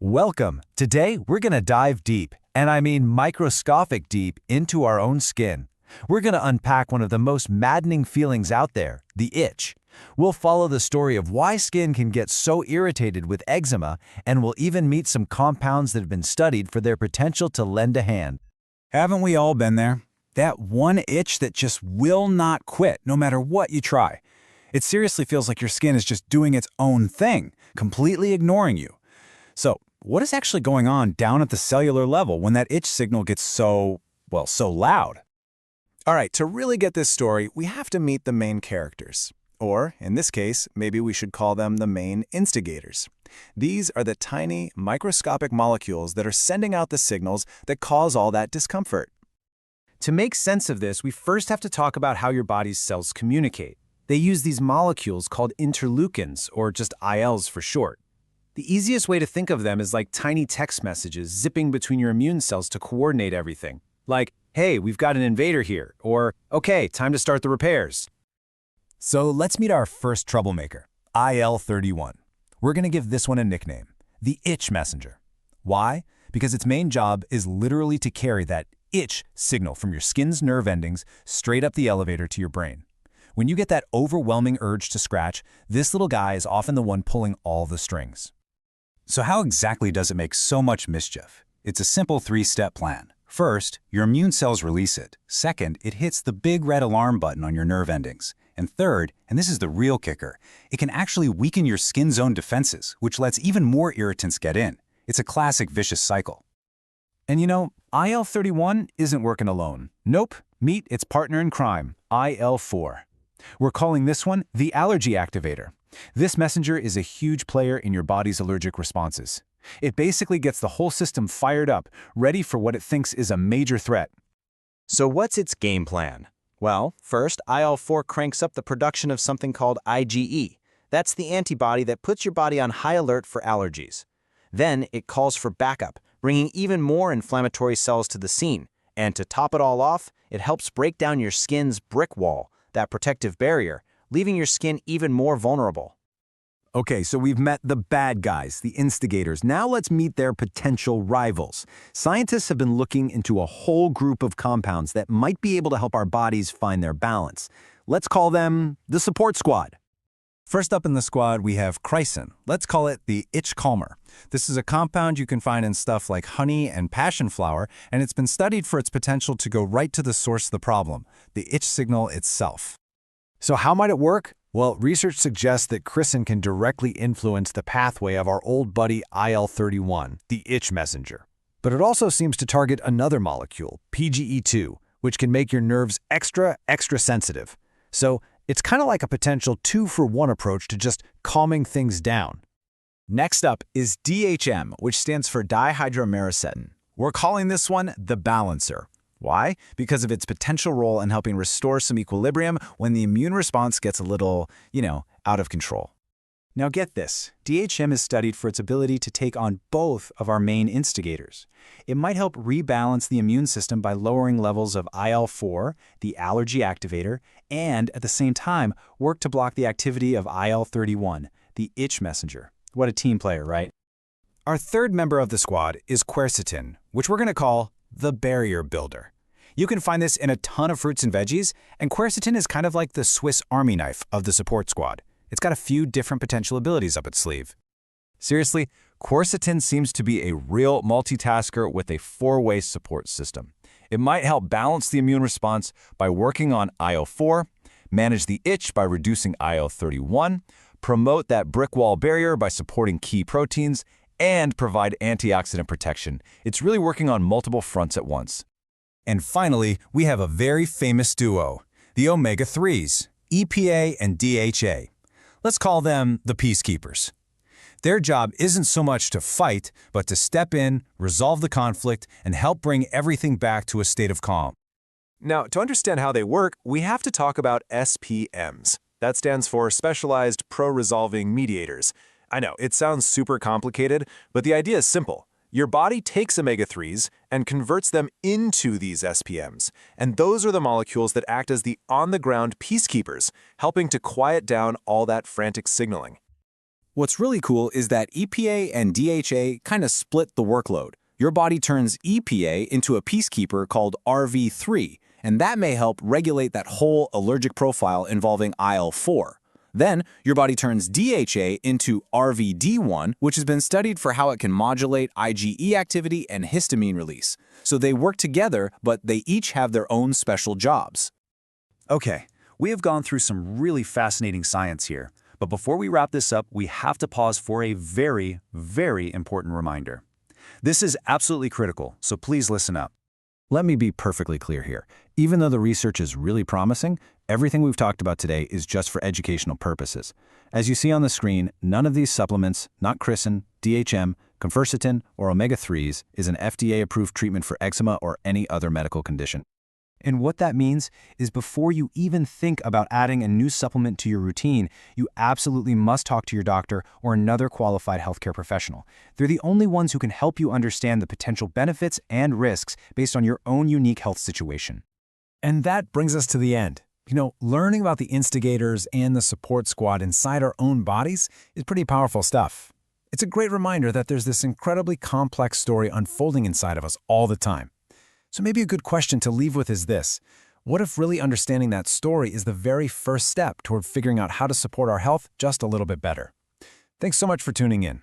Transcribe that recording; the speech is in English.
Welcome! Today, we're going to dive deep, and I mean microscopic deep, into our own skin. We're going to unpack one of the most maddening feelings out there, the itch. We'll follow the story of why skin can get so irritated with eczema, and we'll even meet some compounds that have been studied for their potential to lend a hand. Haven't we all been there? That one itch that just will not quit, no matter what you try. It seriously feels like your skin is just doing its own thing, completely ignoring you. So, what is actually going on down at the cellular level when that itch signal gets so loud? All right, to really get this story, we have to meet the main characters. Or, in this case, maybe we should call them the main instigators. These are the tiny, microscopic molecules that are sending out the signals that cause all that discomfort. To make sense of this, we first have to talk about how your body's cells communicate. They use these molecules called interleukins, or just ILs for short. The easiest way to think of them is like tiny text messages zipping between your immune cells to coordinate everything. Like, hey, we've got an invader here, or, okay, time to start the repairs. So let's meet our first troublemaker, IL-31. We're going to give this one a nickname, the itch messenger. Why? Because its main job is literally to carry that itch signal from your skin's nerve endings straight up the elevator to your brain. When you get that overwhelming urge to scratch, this little guy is often the one pulling all the strings. So how exactly does it make so much mischief? It's a simple three-step plan. First, your immune cells release it. Second, it hits the big red alarm button on your nerve endings. And third, and this is the real kicker, it can actually weaken your skin's own defenses, which lets even more irritants get in. It's a classic vicious cycle. And you know, IL-31 isn't working alone. Nope, meet its partner in crime, IL-4. We're calling this one the Allergy Activator. This messenger is a huge player in your body's allergic responses. It basically gets the whole system fired up, ready for what it thinks is a major threat. So what's its game plan? Well, first, IL-4 cranks up the production of something called IgE. That's the antibody that puts your body on high alert for allergies. Then it calls for backup, bringing even more inflammatory cells to the scene. And to top it all off, it helps break down your skin's brick wall, that protective barrier, leaving your skin even more vulnerable. Okay, so we've met the bad guys, the instigators. Now let's meet their potential rivals. Scientists have been looking into a whole group of compounds that might be able to help our bodies find their balance. Let's call them the support squad. First up in the squad, we have Chrysin. Let's call it the itch calmer. This is a compound you can find in stuff like honey and passionflower, and it's been studied for its potential to go right to the source of the problem, the itch signal itself. So how might it work? Well, research suggests that Chrysin can directly influence the pathway of our old buddy IL-31, the itch messenger. But it also seems to target another molecule, PGE2, which can make your nerves extra sensitive. So it's kind of like a potential 2-for-1 approach to just calming things down. Next up is DHM, which stands for dihydromericettin. We're calling this one the balancer. Why? Because of its potential role in helping restore some equilibrium when the immune response gets a little, out of control. Now get this, DHM is studied for its ability to take on both of our main instigators. It might help rebalance the immune system by lowering levels of IL-4, the allergy activator, and at the same time, work to block the activity of IL-31, the itch messenger. What a team player, right? Our third member of the squad is Quercetin, which we're going to call the barrier builder. You can find this in a ton of fruits and veggies, and Quercetin is kind of like the Swiss Army knife of the support squad. It's got a few different potential abilities up its sleeve. Seriously, Quercetin seems to be a real multitasker with a 4-way support system. It might help balance the immune response by working on IL-4, manage the itch by reducing IL-31, promote that brick wall barrier by supporting key proteins, and provide antioxidant protection. It's really working on multiple fronts at once. And finally, we have a very famous duo, the omega-3s, EPA and DHA. Let's call them the Peacekeepers. Their job isn't so much to fight, but to step in, resolve the conflict, and help bring everything back to a state of calm. Now, to understand how they work, we have to talk about SPMs. That stands for Specialized Pro-Resolving Mediators. I know, it sounds super complicated, but the idea is simple. Your body takes omega-3s and converts them into these SPMs, and those are the molecules that act as the on-the-ground peacekeepers, helping to quiet down all that frantic signaling. What's really cool is that EPA and DHA kind of split the workload. Your body turns EPA into a peacekeeper called RV3, and that may help regulate that whole allergic profile involving IL-4. Then, your body turns DHA into RVD1, which has been studied for how it can modulate IgE activity and histamine release. So they work together, but they each have their own special jobs. Okay, we have gone through some really fascinating science here, but before we wrap this up, we have to pause for a very, very important reminder. This is absolutely critical, so please listen up. Let me be perfectly clear here. Even though the research is really promising, everything we've talked about today is just for educational purposes. As you see on the screen, none of these supplements, not Chrysin, DHM, Quercetin, or omega-3s, is an FDA-approved treatment for eczema or any other medical condition. And what that means is before you even think about adding a new supplement to your routine, you absolutely must talk to your doctor or another qualified healthcare professional. They're the only ones who can help you understand the potential benefits and risks based on your own unique health situation. And that brings us to the end. Learning about the instigators and the support squad inside our own bodies is pretty powerful stuff. It's a great reminder that there's this incredibly complex story unfolding inside of us all the time. So maybe a good question to leave with is this: what if really understanding that story is the very first step toward figuring out how to support our health just a little bit better? Thanks so much for tuning in.